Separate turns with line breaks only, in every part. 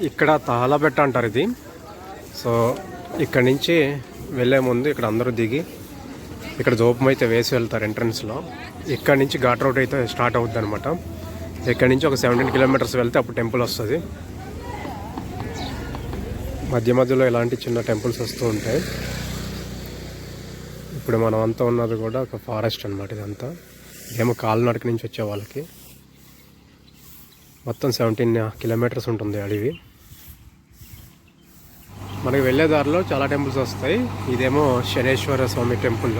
ఇక్కడ తాళబెట్ట అంటారు ఇది. సో ఇక్కడ నుంచి వెళ్ళే ముందు ఇక్కడ అందరూ దిగి ఇక్కడ జోపం అయితే వేసి వెళ్తారు ఎంట్రన్స్లో. ఇక్కడ నుంచి ఘాట్ రోడ్ అయితే స్టార్ట్ అవుతుంది అనమాట. ఇక్కడ నుంచి ఒక 17 కిలోమీటర్స్ వెళ్తే అప్పుడు టెంపుల్ వస్తుంది. మధ్య మధ్యలో ఇలాంటి చిన్న టెంపుల్స్ వస్తూ ఉంటాయి. ఇప్పుడు మనం అంతా ఉన్నది కూడా ఒక ఫారెస్ట్ అనమాట. ఇదంతా ఇదేమో కాలినడక నుంచి వచ్చే వాళ్ళకి. మొత్తం 17 కిలోమీటర్స్ ఉంటుంది అడవి. మనకి వెళ్ళే దారిలో చాలా టెంపుల్స్ వస్తాయి. ఇదేమో శనేశ్వర స్వామి టెంపుల్.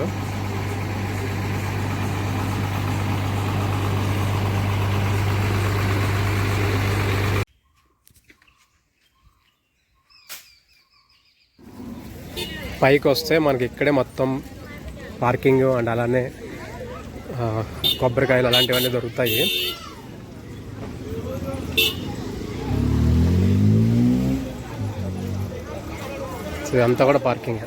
పైకి వస్తే మనకి ఇక్కడే మొత్తం పార్కింగ్ అండ్ అలానే కొబ్బరికాయలు అలాంటివన్నీ దొరుకుతాయి. సో ఇదంతా కూడా పార్కింగ్.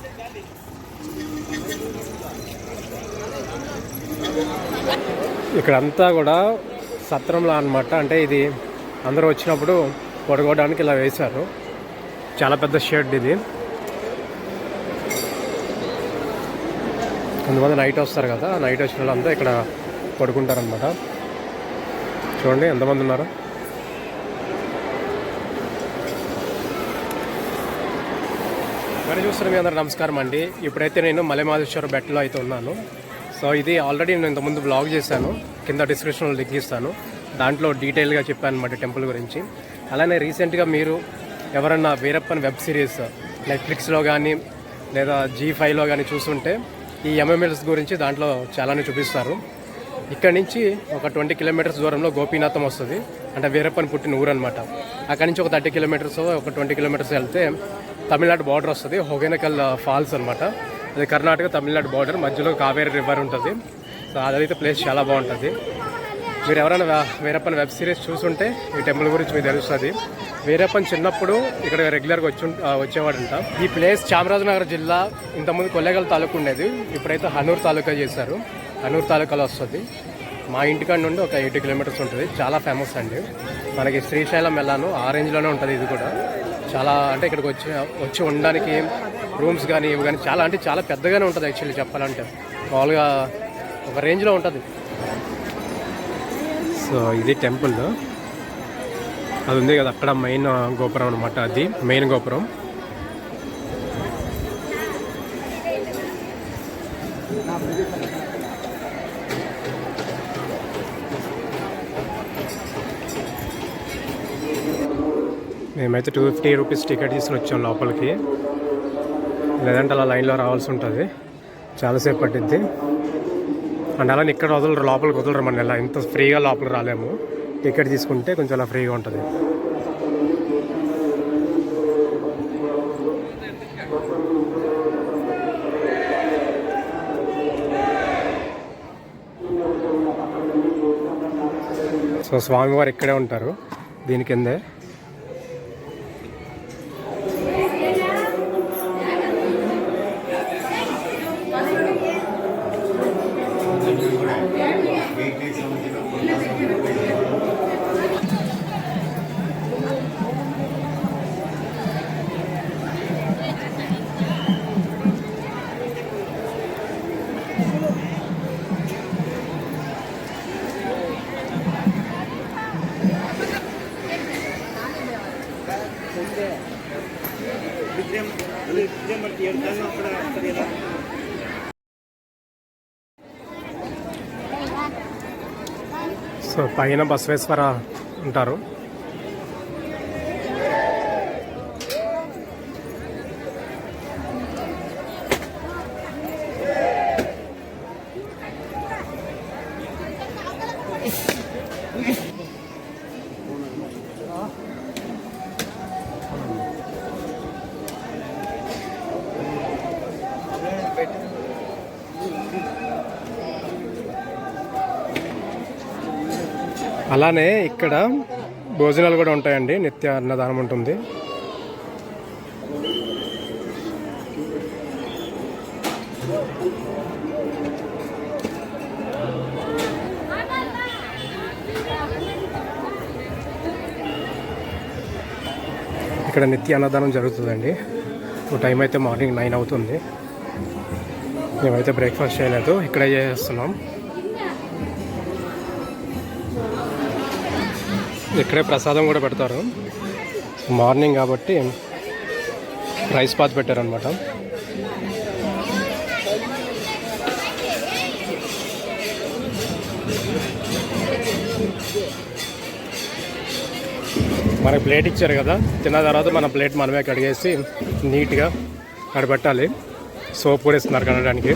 ఇక్కడంతా కూడా సత్రంలా అనమాట. అంటే ఇది అందరూ వచ్చినప్పుడు పడుకోవడానికి ఇలా వేశారు. చాలా పెద్ద షెడ్ ఇది. కొంతమంది నైట్ వస్తారు కదా, నైట్ వచ్చిన వాళ్ళంతా ఇక్కడ పడుకుంటారనమాట. చూడండి ఎంతమంది ఉన్నారు. మరి చూస్తున్న మీ అందరూ నమస్కారం అండి. ఇప్పుడైతే నేను మలైమహదేశ్వర బెట్టలో అయితే ఉన్నాను. సో ఇది ఆల్రెడీ నేను ఇంతకుముందు బ్లాగ్ చేశాను, కింద డిస్క్రిప్షన్లో లింక్ ఇస్తాను. దాంట్లో డీటెయిల్గా చెప్పాను అనమాట టెంపుల్ గురించి. అలానే రీసెంట్గా మీరు ఎవరన్నా వీరప్పన్ వెబ్ సిరీస్ నెట్ఫ్లిక్స్లో కానీ లేదా G5లో కానీ చూస్తుంటే ఈ ఎంఎంఎల్స్ గురించి దాంట్లో చాలానే చూపిస్తారు. ఇక్కడ నుంచి ఒక 20 కిలోమీటర్స్ దూరంలో గోపీనాథం వస్తుంది. అంటే వీరప్పన్ పుట్టిన ఊరు అనమాట. అక్కడి నుంచి ఒక 30 కిలోమీటర్స్ ఒక 20 కిలోమీటర్స్ వెళ్తే తమిళనాడు బార్డర్ వస్తుంది. హొగేనకల్ ఫాల్స్ అనమాట. అది కర్ణాటక తమిళనాడు బార్డర్. మధ్యలో కావేరీ రివర్ ఉంటుంది. సో అదైతే ప్లేస్ చాలా బాగుంటుంది. మీరు ఎవరైనా వీరప్పన్ వెబ్ సిరీస్ చూసుంటే ఈ టెంపుల్ గురించి మీకు తెలుస్తుంది. వీరప్పన్ చిన్నప్పుడు ఇక్కడ రెగ్యులర్గా వచ్చేవాడంట. ఈ ప్లేస్ చామరాజనగర్ జిల్లా. ఇంతకుముందు కొల్లేగల్ తాలూకా ఉండేది, ఇప్పుడైతే హనూర్ తాలూకా చేశారు. హనూర్ తాలూకాలో వస్తుంది. మా ఇంటికాడ నుండి ఒక 80 కిలోమీటర్స్ ఉంటుంది. చాలా ఫేమస్ అండి. మనకి శ్రీశైలం వెళ్ళాను, ఆ రేంజ్లోనే ఉంటుంది ఇది కూడా. చాలా అంటే ఇక్కడికి వచ్చి ఉండడానికి రూమ్స్ కానీ ఇవి కానీ చాలా పెద్దగానే ఉంటుంది. యాక్చువల్లీ చెప్పాలంటే మామూలుగా ఒక రేంజ్లో ఉంటుంది. సో ఇది టెంపుల్. అది ఉంది కదా అక్కడ మెయిన్ గోపురం అనమాట. అది మెయిన్ గోపురం. మేమైతే 250 రూపీస్ టికెట్ తీసుకుని వచ్చాం లోపలికి. లేదంటే అలా లైన్లో రావాల్సి ఉంటుంది, చాలాసేపు పట్టిద్ది. అండ్ అలానే ఇక్కడ వదలరు, లోపలికి వదలరు. మన ఇలా ఇంత ఫ్రీగా లోపలికి రాలేము. టికెట్ తీసుకుంటే కొంచెం అలా ఫ్రీగా ఉంటుంది. సో స్వామివారు ఇక్కడే ఉంటారు, దీని కిందే. సో పైన బసవేశ్వర ఉంటారు. అలానే ఇక్కడ భోజనాలు కూడా ఉంటాయండి, నిత్య అన్నదానం ఉంటుంది. ఇక్కడ నిత్య అన్నదానం జరుగుతుందండి. టైం అయితే మార్నింగ్ 9 అవుతుంది. మేమైతే బ్రేక్ఫాస్ట్ చేయలేదు, ఇక్కడే చేస్తున్నాం. ఇక్కడే ప్రసాదం కూడా పెడతారు. మార్నింగ్ కాబట్టి రైస్ పాత్ పెట్టారనమాట. మనకి ప్లేట్ ఇచ్చారు కదా, తిన్న తర్వాత మన ప్లేట్ మనమే కడిగేసి నీట్గా కడబెట్టాలి. సోప్ కూడా ఇస్తున్నారు కడగడానికి.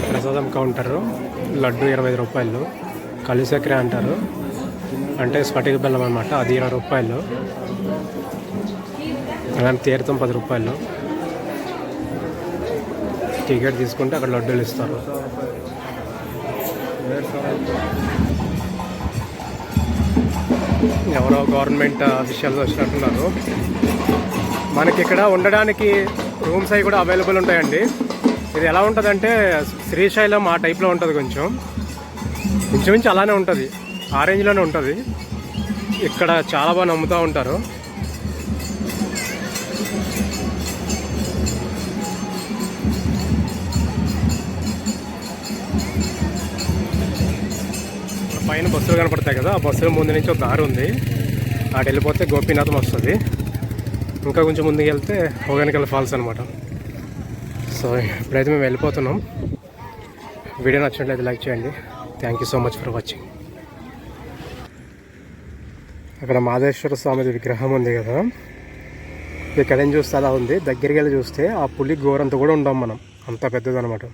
ప్రసాదం కౌంటరు. లడ్డు 25 రూపాయలు. కలిసక్ర అంటారు, అంటే స్ఫటిక బెల్లం అనమాట, అది 20 రూపాయలు. అలాంటి తీర్థం 10 రూపాయలు. టికెట్ తీసుకుంటే అక్కడ లడ్డూలు ఇస్తారు. ఎవరో గవర్నమెంట్ విషయాలు వచ్చినట్టున్నారు. మనకి ఇక్కడ ఉండడానికి రూమ్స్ అవి కూడా అవైలబుల్ ఉంటాయండి. ఇది ఎలా ఉంటుందంటే శ్రీశైలం ఆ టైప్లో ఉంటుంది. కొంచెం అలానే ఉంటుంది, ఆ రేంజ్లోనే ఉంటుంది. ఇక్కడ చాలా బాగా నమ్ముతూ ఉంటారు. పైన బస్సులు కనపడతాయి కదా, ఆ బస్సుల ముందు నుంచి ఒక దారి ఉంది. అటు వెళ్ళిపోతే గోపీనాథం వస్తుంది. ఇంకా కొంచెం ముందుకు వెళ్తే హోగనికల్ ఫాల్స్ అనమాట. సో ఇప్పుడైతే మేము వెళ్ళిపోతున్నాం. వీడియో నచ్చినట్లయితే లైక్ చేయండి. Thank you so much for watching. అక్కడ మాదేశ్వర స్వామి విగ్రహం ఉంది కదా, ఇక్కడ ఏం చూస్తే అలా ఉంది. దగ్గరికి వెళ్ళి చూస్తే ఆ పులి గోరంత కూడా ఉండం మనం, అంత పెద్దదనమాట.